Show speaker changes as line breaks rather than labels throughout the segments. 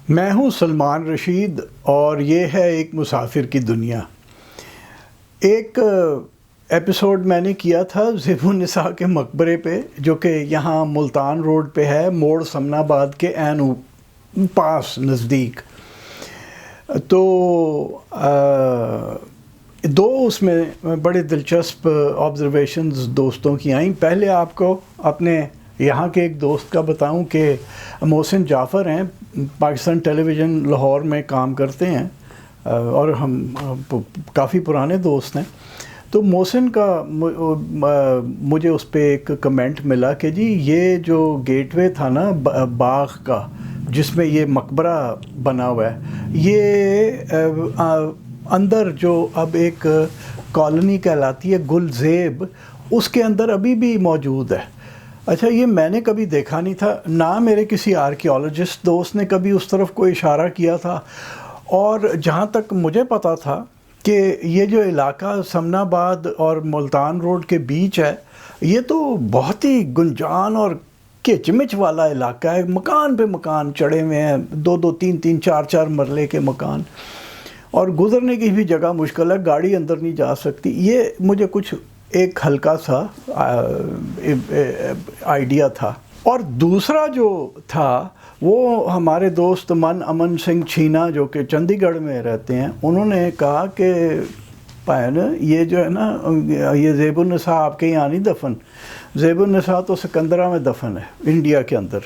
میں ہوں سلمان رشید اور یہ ہے ایک مسافر کی دنیا۔ ایک ایپیسوڈ میں نے کیا تھا زیب النساء کے مقبرے پہ، جو کہ یہاں ملتان روڈ پہ ہے، موڑ سمن آباد کے عین پاس نزدیک۔ تو دو اس میں بڑے دلچسپ آبزرویشنز دوستوں کی آئیں۔ پہلے آپ کو اپنے یہاں کے ایک دوست کا بتاؤں کہ محسن جعفر ہیں، پاکستان ٹیلی ویژن لاہور میں کام کرتے ہیں اور ہم کافی پرانے دوست ہیں۔ تو محسن کا مجھے اس پہ ایک کمنٹ ملا کہ جی یہ جو گیٹ وے تھا نا باغ کا، جس میں یہ مقبرہ بنا ہوا ہے، یہ اندر جو اب ایک کالونی کہلاتی ہے گل زیب، اس کے اندر ابھی بھی موجود ہے۔ اچھا، یہ میں نے کبھی دیکھا نہیں تھا، نہ میرے کسی آرکیالوجسٹ دوست نے کبھی اس طرف کوئی اشارہ کیا تھا، اور جہاں تک مجھے پتا تھا کہ یہ جو علاقہ سمن آباد اور ملتان روڈ کے بیچ ہے، یہ تو بہت ہی گنجان اور کچ مچ والا علاقہ ہے، مکان پہ مکان چڑھے ہوئے ہیں، دو دو تین تین چار چار مرلے کے مکان، اور گزرنے کی بھی جگہ مشکل ہے، گاڑی اندر نہیں جا سکتی۔ یہ مجھے کچھ ایک ہلکا سا آئیڈیا تھا۔ اور دوسرا جو تھا وہ ہمارے دوست امن سنگھ چھینا، جو کہ چندی گڑھ میں رہتے ہیں، انہوں نے کہا کہ یہ جو ہے نا، یہ زیب النساء آپ کے یہاں نہیں دفن، زیب النساء تو سکندرہ میں دفن ہے، انڈیا کے اندر،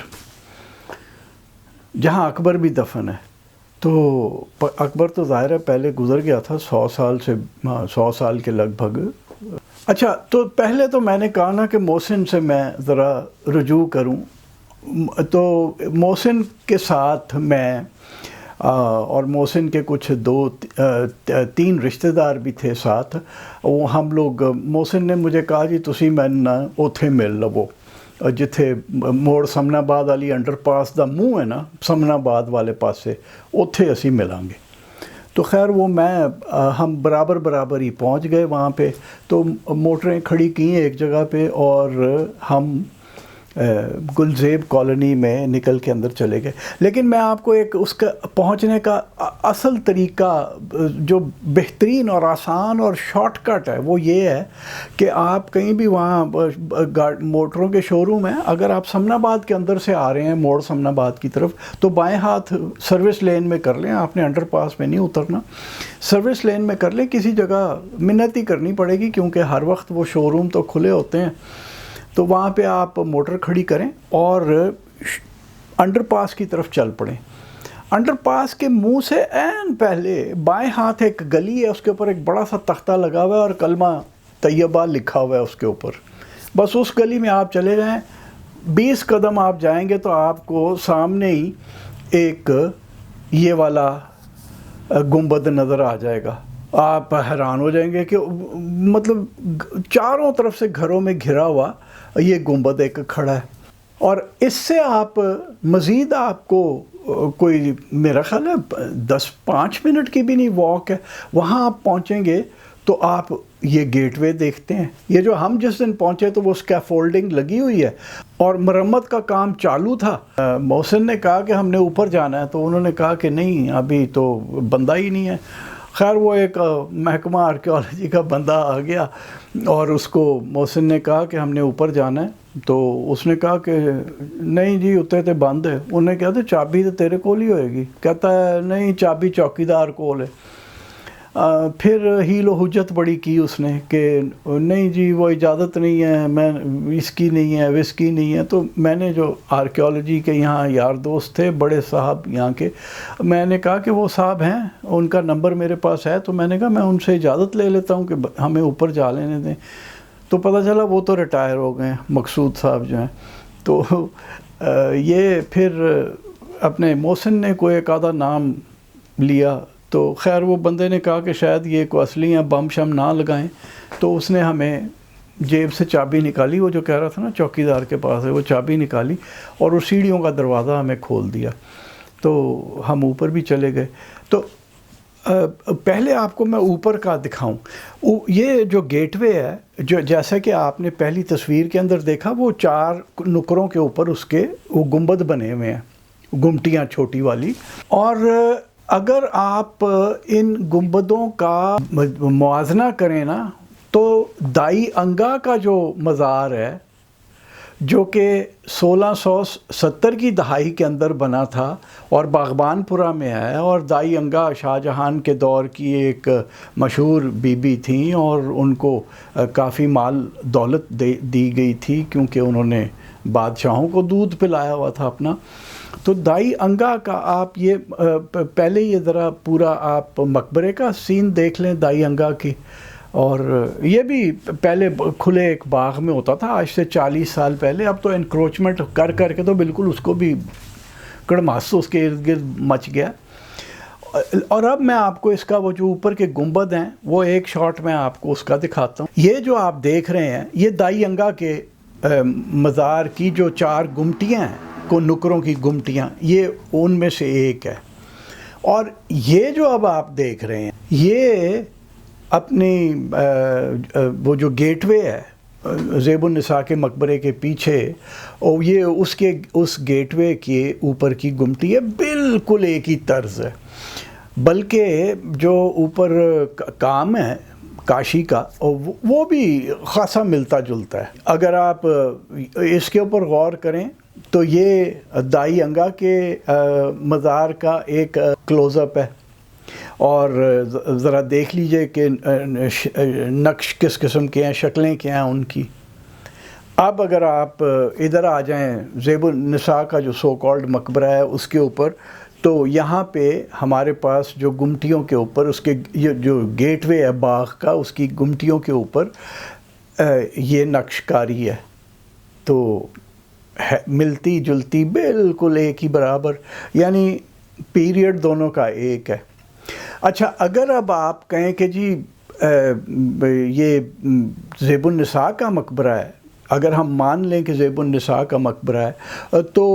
جہاں اکبر بھی دفن ہے۔ تو اکبر تو ظاہر ہے پہلے گزر گیا تھا، 100 سال کے لگ بھگ۔ اچھا، تو پہلے تو میں نے کہا نا کہ محسن سے میں ذرا رجوع کروں، تو محسن کے ساتھ میں اور محسن کے کچھ تین رشتہ دار بھی تھے ساتھ، وہ ہم لوگ، محسن نے مجھے کہا جی تسی میں نا اوتھے مل لو، جتھے موڑ سمن آباد والی انڈر پاس دا منہ ہے نا، سمن آباد والے پاسے، اوتھے اسی ملیں گے۔ تو خیر وہ ہم برابر ہی پہنچ گئے وہاں پہ، تو موٹریں کھڑی کیں ایک جگہ پہ اور ہم گلزیب کالونی میں نکل کے اندر چلے گئے۔ لیکن میں آپ کو ایک اس کا پہنچنے کا اصل طریقہ جو بہترین اور آسان اور شارٹ کٹ ہے وہ یہ ہے کہ آپ کہیں بھی وہاں موٹروں کے شو روم ہیں، اگر آپ سمن آباد کے اندر سے آ رہے ہیں موڑ سمن آباد کی طرف، تو بائیں ہاتھ سروس لین میں کر لیں، آپ نے انڈر پاس میں نہیں اترنا، سروس لین میں کر لیں، کسی جگہ منت ہی کرنی پڑے گی کیونکہ ہر وقت وہ شو روم تو کھلے ہوتے ہیں۔ تو وہاں پہ آپ موٹر کھڑی کریں اور انڈر پاس کی طرف چل پڑیں۔ انڈر پاس کے منہ سے عین پہلے بائیں ہاتھ ایک گلی ہے، اس کے اوپر ایک بڑا سا تختہ لگا ہوا ہے اور کلمہ طیبہ لکھا ہوا ہے اس کے اوپر۔ بس اس گلی میں آپ چلے جائیں، 20 قدم آپ جائیں گے تو آپ کو سامنے ہی ایک یہ والا گنبد نظر آ جائے گا۔ آپ حیران ہو جائیں گے کہ مطلب چاروں طرف سے گھروں میں گھرا ہوا یہ گنبد ایک کھڑا ہے، اور اس سے آپ مزید آپ کو کوئی میرا خیال ہے 5 منٹ کی بھی نہیں واک ہے، وہاں آپ پہنچیں گے تو آپ یہ گیٹ وے دیکھتے ہیں۔ یہ جو ہم جس دن پہنچے تو وہ اسکیفولڈنگ لگی ہوئی ہے اور مرمت کا کام چالو تھا۔ محسن نے کہا کہ ہم نے اوپر جانا ہے، تو انہوں نے کہا کہ نہیں ابھی تو بندہ ہی نہیں ہے۔ خیر وہ ایک محکمہ آرکیالوجی کا بندہ آ گیا اور اس کو محسن نے کہا کہ ہم نے اوپر جانا ہے، تو اس نے کہا کہ نہیں جی اتنے تے بند ہے۔ انہوں نے کہا تو چابی تو تیرے کول ہی ہوئے گی، کہتا ہے نہیں چابی چوکی دار کول ہے۔ پھر ہیل و حجت بڑی کی اس نے کہ نہیں جی وہ اجازت نہیں ہے، میں وسکی نہیں ہے وسکی نہیں ہے۔ تو میں نے جو آرکیالوجی کے یہاں یار دوست تھے بڑے صاحب یہاں کے، میں نے کہا کہ وہ صاحب ہیں، ان کا نمبر میرے پاس ہے، تو میں نے کہا میں ان سے اجازت لے لیتا ہوں کہ ہمیں اوپر جا لینے دیں۔ تو پتہ چلا وہ تو ریٹائر ہو گئے ہیں، مقصود صاحب جو ہیں۔ تو یہ پھر اپنے محسن نے کوئی ایک آدھا نام لیا، تو خیر وہ بندے نے کہا کہ شاید یہ کوئی اصلی ہیں، بم شم نہ لگائیں، تو اس نے ہمیں جیب سے چابی نکالی، وہ جو کہہ رہا تھا نا چوکی دار کے پاس ہے، وہ چابی نکالی اور وہ سیڑھیوں کا دروازہ ہمیں کھول دیا، تو ہم اوپر بھی چلے گئے۔ تو پہلے آپ کو میں اوپر کا دکھاؤں، یہ جو گیٹ وے ہے، جو جیسا کہ آپ نے پہلی تصویر کے اندر دیکھا، وہ 4 نکروں کے اوپر اس کے وہ گنبد بنے ہوئے ہیں، گمٹیاں چھوٹی والی. اور اگر آپ ان گنبدوں کا موازنہ کریں نا تو دائی انگا کا جو مزار ہے جو کہ 1670 کی دہائی کے اندر بنا تھا اور باغبان پورہ میں ہے، اور دائی انگا شاہ جہان کے دور کی ایک مشہور بی بی تھیں اور ان کو کافی مال دولت دی گئی تھی کیونکہ انہوں نے بادشاہوں کو دودھ پلایا ہوا تھا اپنا. تو دائی انگا کا آپ یہ پہلے یہ ذرا پورا آپ مقبرے کا سین دیکھ لیں دائی انگا کی. اور یہ بھی پہلے کھلے ایک باغ میں ہوتا تھا آج سے 40 سال پہلے. اب تو انکروچمنٹ کر کے تو بالکل اس کو بھی کڑماس اس کے ارد گرد مچ گیا. اور اب میں آپ کو اس کا وہ جو اوپر کے گنبد ہیں وہ ایک شاٹ میں آپ کو اس کا دکھاتا ہوں. یہ جو آپ دیکھ رہے ہیں یہ دائی انگا کے مزار کی جو 4 گمٹیاں ہیں کو نکروں کی گمٹیاں، یہ ان میں سے ایک ہے. اور یہ جو اب آپ دیکھ رہے ہیں یہ اپنی وہ جو گیٹ وے ہے زیب النساء کے مقبرے کے پیچھے، اور یہ اس گیٹ وے کے اوپر کی گمٹی ہے، بالکل ایک ہی طرز ہے. بلکہ جو اوپر کام ہے کاشی کا وہ بھی خاصا ملتا جلتا ہے. اگر آپ اس کے اوپر غور کریں تو یہ دائی انگا کے مزار کا ایک کلوز اپ ہے، اور ذرا دیکھ لیجئے کہ نقش کس قسم کے ہیں، شکلیں کیا ہیں ان کی. اب اگر آپ ادھر آ جائیں زیب النساء کا جو سو کالڈ مقبرہ ہے اس کے اوپر، تو یہاں پہ ہمارے پاس جو گمٹیوں کے اوپر اس کے جو گیٹ وے ہے باغ کا، اس کی گمٹیوں کے اوپر یہ نقش کاری ہے. تو ملتی جلتی بالکل ایک ہی برابر، یعنی پیریڈ دونوں کا ایک ہے. اچھا اگر اب آپ کہیں کہ جی یہ زیب النساء کا مقبرہ ہے، اگر ہم مان لیں کہ زیب النساء کا مقبرہ ہے تو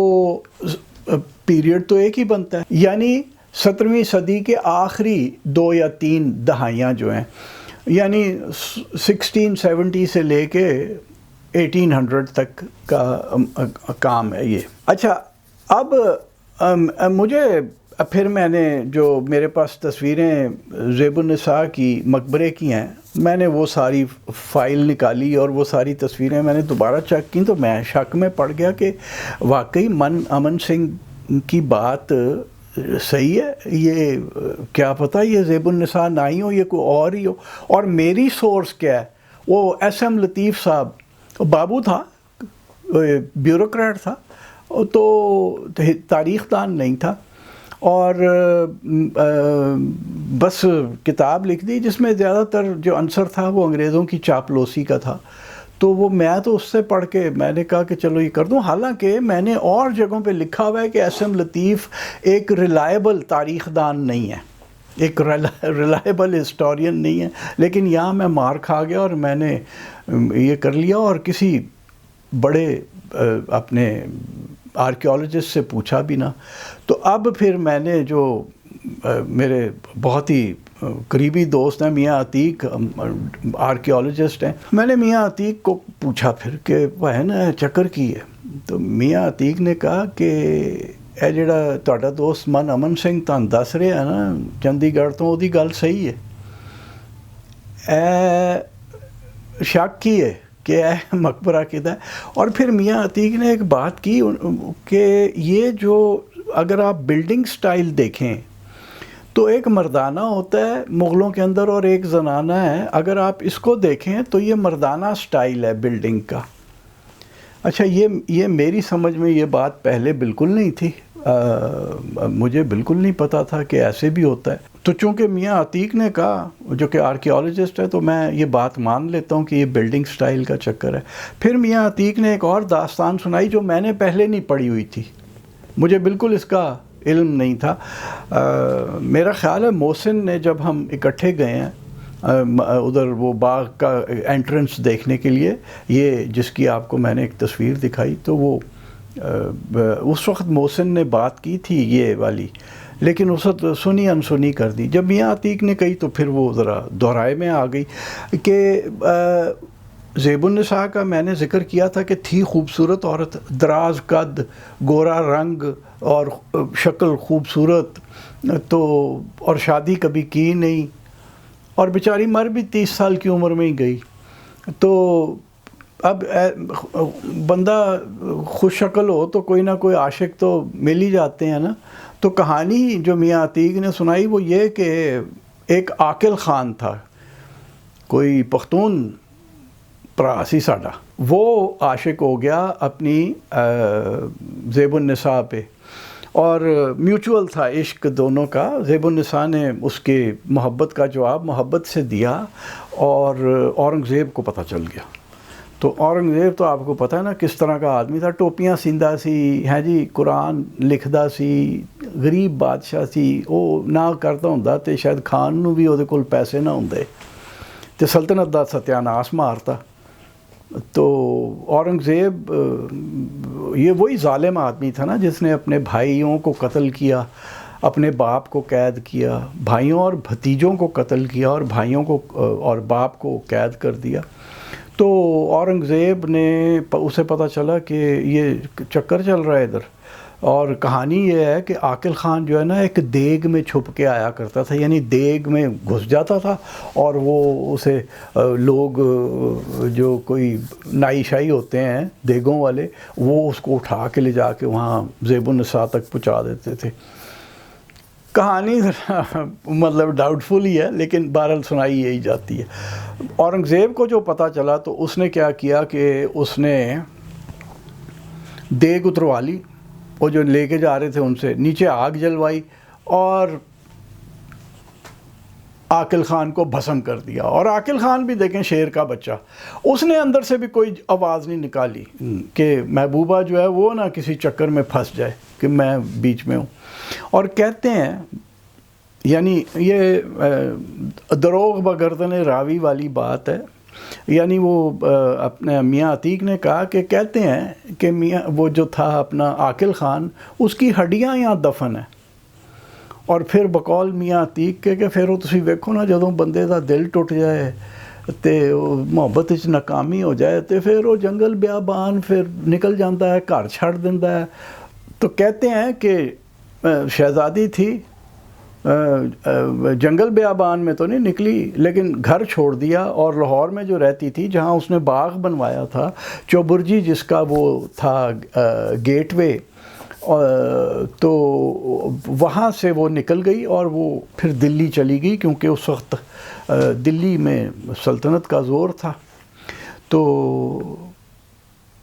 پیریڈ تو ایک ہی بنتا ہے، یعنی 17ویں صدی کے آخری 2 یا 3 دہائیاں جو ہیں، یعنی 1670 سے لے کے 1800 تک کا کام ہے یہ. اچھا اب مجھے پھر میں نے جو میرے پاس تصویریں زیب النساء کی مقبرے کی ہیں، میں نے وہ ساری فائل نکالی اور وہ ساری تصویریں میں نے دوبارہ چیک کی، تو میں شک میں پڑ گیا کہ واقعی امن سنگھ کی بات صحیح ہے. یہ کیا پتہ یہ زیب النساء نہ ہی ہو، یہ کوئی اور ہی ہو. اور میری سورس کیا ہے، وہ ایس ایم لطیف صاحب بابو تھا، بیوروکریٹ تھا، تو تاریخ دان نہیں تھا، اور بس کتاب لکھ دی جس میں زیادہ تر جو عنصر تھا وہ انگریزوں کی چاپلوسی کا تھا. تو وہ میں تو اس سے پڑھ کے میں نے کہا کہ چلو یہ کر دوں. حالانکہ میں نے اور جگہوں پہ لکھا ہوا ہے کہ ایس ایم لطیف ایک ریلائبل تاریخ دان نہیں ہے، ایک ریلائبل ہسٹورین نہیں ہے، لیکن یہاں میں مار کھا گیا اور میں نے یہ کر لیا اور کسی بڑے اپنے آرکیولوجسٹ سے پوچھا بھی نہ. تو اب پھر میں نے جو میرے بہت ہی قریبی دوست ہیں میاں عتیق، آرکیولوجسٹ ہیں، میں نے میاں عتیق کو پوچھا پھر کہ وہ ہے نا چکر کی ہے. تو میاں عتیق نے کہا کہ اے جڑا تہاڈا دوست امن سنگھ تہانوں دس رہا ہے نا چندی گڑھ تو وہਦੀ ਗੱਲ صحیح ہے. اے شک کی ہے کہ اے مقبرہ کدھر ہے. اور پھر میاں عتیق نے ایک بات کی کہ یہ جو اگر آپ بلڈنگ سٹائل دیکھیں تو ایک مردانہ ہوتا ہے مغلوں کے اندر اور ایک زنانہ ہے. اگر آپ اس کو دیکھیں تو یہ مردانہ سٹائل ہے بلڈنگ کا. اچھا یہ میری سمجھ میں یہ بات پہلے بالکل نہیں تھی، مجھے بالکل نہیں پتا تھا کہ ایسے بھی ہوتا ہے. تو چونکہ میاں عتیق نے کہا جو کہ آرکیولوجسٹ ہے تو میں یہ بات مان لیتا ہوں کہ یہ بلڈنگ سٹائل کا چکر ہے. پھر میاں عتیق نے ایک اور داستان سنائی جو میں نے پہلے نہیں پڑھی ہوئی تھی، مجھے بالکل اس کا علم نہیں تھا. میرا خیال ہے محسن نے جب ہم اکٹھے گئے ہیں ادھر وہ باغ کا انٹرنس دیکھنے کے لیے، یہ جس کی آپ کو میں نے ایک تصویر دکھائی، تو وہ اس وقت محسن نے بات کی تھی یہ والی، لیکن اس وقت سنی انسنی کر دی. جب میاں عتیق نے کہی تو پھر وہ ذرا دہرائے میں آ گئی کہ زیب النساء کا میں نے ذکر کیا تھا کہ تھی خوبصورت عورت، دراز قد، گورا رنگ اور شکل خوبصورت، تو اور شادی کبھی کی نہیں، اور بیچاری مر بھی 30 سال کی عمر میں ہی گئی. تو اب بندہ خوش شکل ہو تو کوئی نہ کوئی عاشق تو مل ہی جاتے ہیں نا. تو کہانی جو میاں عتیق نے سنائی وہ یہ کہ ایک عاقل خان تھا، کوئی پختون پراسی ساڈا، وہ عاشق ہو گیا اپنی زیب النساء پہ، اور میوچول تھا عشق دونوں کا. زیب النساء نے اس کے محبت کا جواب محبت سے دیا، اور اورنگزیب کو پتہ چل گیا. تو اورنگزیب تو آپ کو پتہ ہے نا کس طرح کا آدمی تھا، ٹوپیاں سیندا سی، ہیں جی قرآن لکھدا سی، غریب بادشاہ سی. وہ نہ کرتا ہوندا تے شاید خان نو بھی وہ کول پیسے نہ ہوندے تے سلطنت دا ستیاناس مارتا. تو اورنگزیب یہ وہی ظالم آدمی تھا نا جس نے اپنے بھائیوں کو قتل کیا، اپنے باپ کو قید کیا، بھائیوں اور بھتیجوں کو قتل کیا، اور بھائیوں کو اور باپ کو قید کر دیا. تو اورنگزیب نے اسے پتہ چلا کہ یہ چکر چل رہا ہے ادھر، اور کہانی یہ ہے کہ عاقل خان جو ہے نا ایک دیگ میں چھپ کے آیا کرتا تھا، یعنی دیگ میں گھس جاتا تھا، اور وہ اسے لوگ جو کوئی نائی شائی ہوتے ہیں دیگوں والے، وہ اس کو اٹھا کے لے جا کے وہاں زیب النساء تک پہنچا دیتے تھے. کہانی مطلب ڈاؤٹ فل ہی ہے، لیکن بہرحال سنائی یہی جاتی ہے. اورنگزیب کو جو پتہ چلا تو اس نے کیا کیا کہ اس نے دیگ اتروا لی، وہ جو لے کے جا رہے تھے ان سے، نیچے آگ جلوائی اور عاقل خان کو بھسم کر دیا. اور عاقل خان بھی دیکھیں شیر کا بچہ، اس نے اندر سے بھی کوئی آواز نہیں نکالی کہ محبوبہ جو ہے وہ نہ کسی چکر میں پھنس جائے کہ میں بیچ میں ہوں. اور کہتے ہیں یعنی یہ دروغ بگردن راوی والی بات ہے، یعنی وہ اپنے میاں عتیق نے کہا کہ کہتے ہیں کہ میاں وہ جو تھا اپنا عاقل خان، اس کی ہڈیاں یہاں دفن ہیں. اور پھر بقول میاں عتیق کے کہ پھر وہ تسی ویکھو نا جدوں بندے دا دل ٹوٹ جائے تے محبت وچ ناکامی ہو جائے تے پھر وہ جنگل بیابان پھر نکل جاتا ہے، گھر چھڑ دیندا ہے. تو کہتے ہیں کہ شہزادی تھی، جنگل بیابان میں تو نہیں نکلی لیکن گھر چھوڑ دیا، اور لاہور میں جو رہتی تھی جہاں اس نے باغ بنوایا تھا چوبرجی جس کا وہ تھا گیٹ وے، تو وہاں سے وہ نکل گئی اور وہ پھر دلی چلی گئی، کیونکہ اس وقت دلی میں سلطنت کا زور تھا. تو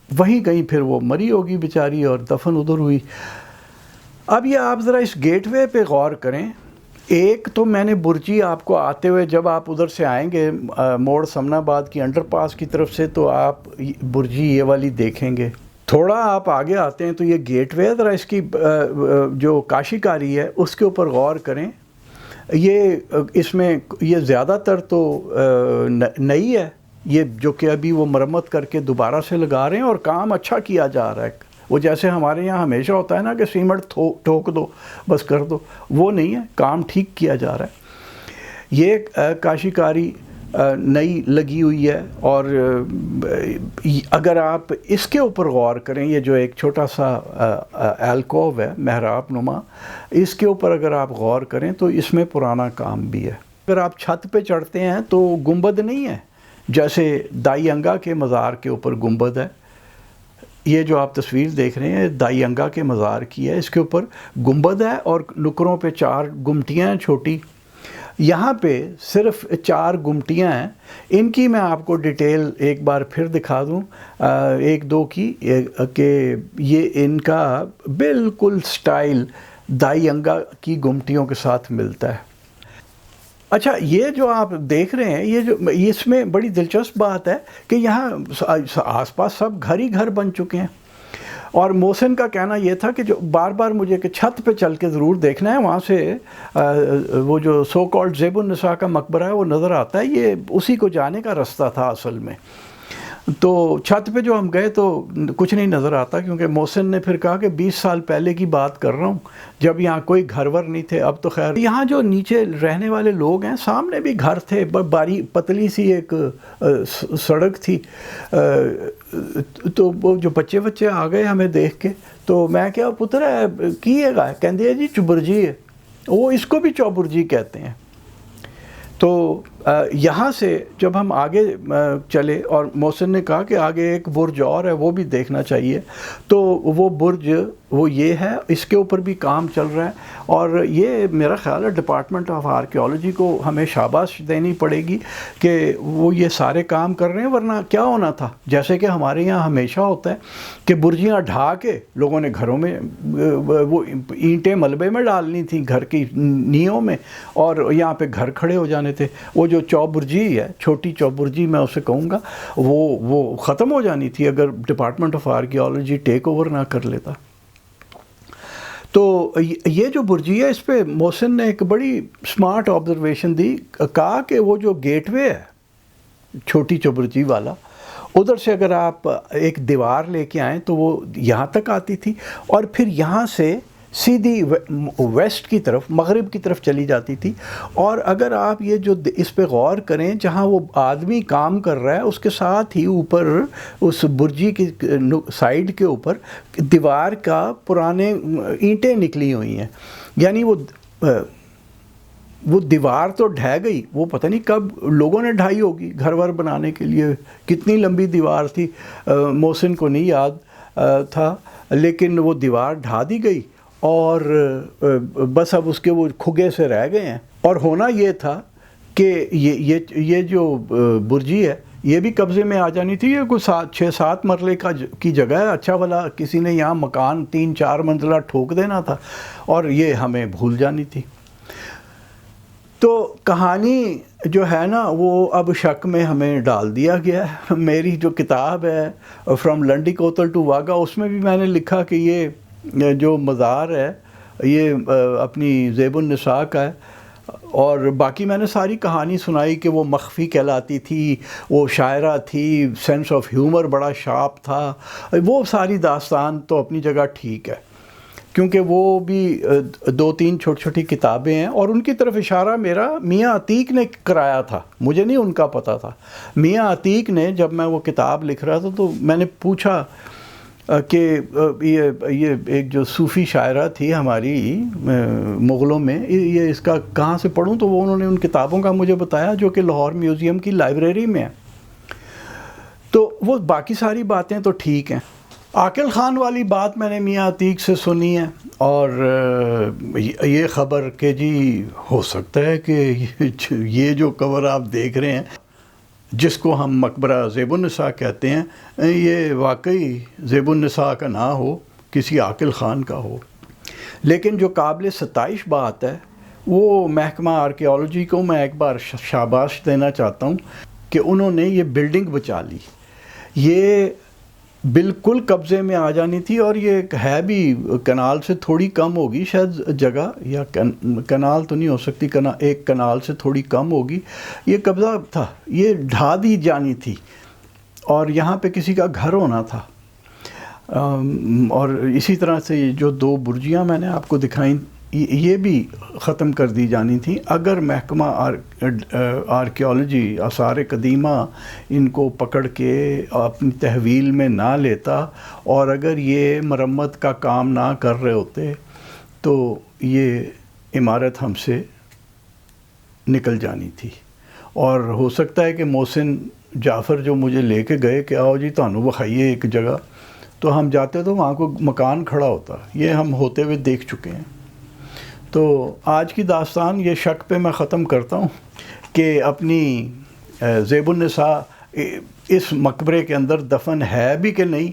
وہیں گئی، پھر وہ مری ہوگی بیچاری اور دفن ادھر ہوئی. اب یہ آپ ذرا اس گیٹ وے پہ غور کریں. ایک تو میں نے برجی آپ کو آتے ہوئے جب آپ ادھر سے آئیں گے موڑ سمن آباد کی انڈر پاس کی طرف سے، تو آپ برجی یہ والی دیکھیں گے. تھوڑا آپ آگے آتے ہیں تو یہ گیٹ وے، ذرا اس کی جو کاشی کاری ہے اس کے اوپر غور کریں. یہ اس میں یہ زیادہ تر تو نئی ہے، یہ جو کہ ابھی وہ مرمت کر کے دوبارہ سے لگا رہے ہیں، اور کام اچھا کیا جا رہا ہے. وہ جیسے ہمارے یہاں ہمیشہ ہوتا ہے نا کہ سیمنٹ ٹھوک دو بس کر دو، وہ نہیں ہے، کام ٹھیک کیا جا رہا ہے. یہ کاشی کاری نئی لگی ہوئی ہے. اور اگر آپ اس کے اوپر غور کریں، یہ جو ایک چھوٹا سا ایلکوو ہے محراب نما، اس کے اوپر اگر آپ غور کریں تو اس میں پرانا کام بھی ہے. اگر آپ چھت پہ چڑھتے ہیں تو گنبد نہیں ہے جیسے دائی انگا کے مزار کے اوپر گنبد ہے. یہ جو آپ تصویر دیکھ رہے ہیں دائی انگا کے مزار کی ہے، اس کے اوپر گنبد ہے اور نکروں پہ 4 گمٹیاں ہیں چھوٹی. یہاں پہ صرف 4 گمٹیاں ہیں. ان کی میں آپ کو ڈیٹیل ایک بار پھر دکھا دوں 1-2 کی، کہ یہ ان کا بالکل سٹائل دائی انگا کی گمٹیوں کے ساتھ ملتا ہے. اچھا، یہ جو آپ دیکھ رہے ہیں، یہ جو اس میں بڑی دلچسپ بات ہے کہ یہاں آس پاس سب گھر ہی گھر بن چکے ہیں. اور محسن کا کہنا یہ تھا کہ جو بار بار مجھے کہ چھت پہ چل کے ضرور دیکھنا ہے، وہاں سے وہ جو سو کالڈ زیب النساء کا مقبرہ ہے وہ نظر آتا ہے. یہ اسی کو جانے کا رستہ تھا اصل میں. تو چھت پہ جو ہم گئے تو کچھ نہیں نظر آتا، کیونکہ محسن نے پھر کہا کہ 20 سال پہلے کی بات کر رہا ہوں جب یہاں کوئی گھر ور نہیں تھے، اب تو خیر یہاں جو نیچے رہنے والے لوگ ہیں سامنے بھی گھر تھے، باری پتلی سی ایک سڑک تھی، تو وہ جو بچے آ گئے ہمیں دیکھ کے، تو میں کیا پتر ہے کی ہے گا، کہندے جی چبرجی ہے، وہ اس کو بھی چوبرجی کہتے ہیں۔ تو یہاں سے جب ہم آگے چلے اور محسن نے کہا کہ آگے ایک برج اور ہے وہ بھی دیکھنا چاہیے، تو وہ برج وہ یہ ہے، اس کے اوپر بھی کام چل رہا ہے، اور یہ میرا خیال ہے ڈپارٹمنٹ آف آرکیالوجی کو ہمیں شاباش دینی پڑے گی کہ وہ یہ سارے کام کر رہے ہیں، ورنہ کیا ہونا تھا جیسے کہ ہمارے یہاں ہمیشہ ہوتا ہے کہ برجیاں ڈھا کے لوگوں نے گھروں میں وہ اینٹیں ملبے میں ڈالنی تھیں گھر کی نیوں میں، اور یہاں پہ گھر کھڑے ہو جانے تھے۔ وہ جو چوبرجی ہے، چھوٹی چوبرجی میں اسے کہوں گا، وہ ختم ہو جانی تھی اگر department of archaeology take over نہ کر لیتا۔ تو یہ جو برجی ہے اس پہ محسن نے ایک بڑی سمارٹ آبزرویشن دی، کہا کہ وہ جو گیٹ وے ہے چھوٹی چوبرجی والا، ادھر سے اگر آپ ایک دیوار لے کے آئیں تو وہ یہاں تک آتی تھی، اور پھر یہاں سے سیدھی ویسٹ کی طرف، مغرب کی طرف چلی جاتی تھی۔ اور اگر آپ یہ جو اس پہ غور کریں، جہاں وہ آدمی کام کر رہا ہے اس کے ساتھ ہی اوپر اس برجی کی سائیڈ کے اوپر دیوار کا پرانے اینٹیں نکلی ہوئی ہیں، یعنی وہ دیوار تو ڈھہ گئی، وہ پتہ نہیں کب لوگوں نے ڈھائی ہوگی گھر ور بنانے کے لیے، کتنی لمبی دیوار تھی محسن کو نہیں یاد تھا، لیکن وہ دیوار ڈھا دی گئی، اور بس اب اس کے وہ کھگے سے رہ گئے ہیں۔ اور ہونا یہ تھا کہ یہ جو برجی ہے یہ بھی قبضے میں آ جانی تھی، یہ کوئی 6-7 مرلے کی جگہ ہے، اچھا بھلا کسی نے یہاں مکان 3-4 منزلہ ٹھوک دینا تھا، اور یہ ہمیں بھول جانی تھی۔ تو کہانی جو ہے نا وہ اب شک میں ہمیں ڈال دیا گیا ہے۔ میری جو کتاب ہے فرام لنڈی کوتل ٹو واگا، اس میں بھی میں نے لکھا کہ یہ جو مزار ہے یہ اپنی زیب النساء کا ہے، اور باقی میں نے ساری کہانی سنائی کہ وہ مخفی کہلاتی تھی، وہ شاعرہ تھی، سینس آف ہیومر بڑا شارپ تھا، وہ ساری داستان تو اپنی جگہ ٹھیک ہے، کیونکہ وہ بھی 2-3 چھوٹی کتابیں ہیں، اور ان کی طرف اشارہ میرا میاں عتیق نے کرایا تھا، مجھے نہیں ان کا پتہ تھا۔ میاں عتیق نے، جب میں وہ کتاب لکھ رہا تھا تو میں نے پوچھا کہ یہ ایک جو صوفی شاعرہ تھی ہماری مغلوں میں، یہ اس کا کہاں سے پڑھوں، تو وہ انہوں نے ان کتابوں کا مجھے بتایا جو کہ لاہور میوزیم کی لائبریری میں ہیں۔ تو وہ باقی ساری باتیں تو ٹھیک ہیں۔ عاقل خان والی بات میں نے میاں عتیق سے سنی ہے، اور یہ خبر کہ جی ہو سکتا ہے کہ یہ جو کور آپ دیکھ رہے ہیں جس کو ہم مقبرہ زیب النساء کہتے ہیں، یہ واقعی زیب النساء کا نہ ہو، کسی عاقل خان کا ہو۔ لیکن جو قابل ستائش بات ہے وہ محکمہ آرکیالوجی کو میں ایک بار شاباش دینا چاہتا ہوں کہ انہوں نے یہ بلڈنگ بچا لی۔ یہ بالکل قبضے میں آ جانی تھی، اور یہ ہے بھی کنال سے تھوڑی کم ہوگی شاید جگہ، یا کنال تو نہیں ہو سکتی، ایک کنال سے تھوڑی کم ہوگی، یہ قبضہ تھا، یہ ڈھا دی جانی تھی، اور یہاں پہ کسی کا گھر ہونا تھا۔ اور اسی طرح سے جو 2 برجیاں میں نے آپ کو دکھائیں یہ بھی ختم کر دی جانی تھی اگر محکمہ آرکیالوجی آثار قدیمہ ان کو پکڑ کے اپنی تحویل میں نہ لیتا، اور اگر یہ مرمت کا کام نہ کر رہے ہوتے تو یہ عمارت ہم سے نکل جانی تھی۔ اور ہو سکتا ہے کہ محسن جعفر جو مجھے لے کے گئے کہ آؤ جی تانوں بخائیے ایک جگہ، تو ہم جاتے تو وہاں کو مکان کھڑا ہوتا، یہ ہم ہوتے ہوئے دیکھ چکے ہیں۔ تو آج کی داستان یہ شک پہ میں ختم کرتا ہوں کہ اپنی زیب النساء اس مقبرے کے اندر دفن ہے بھی کہ نہیں،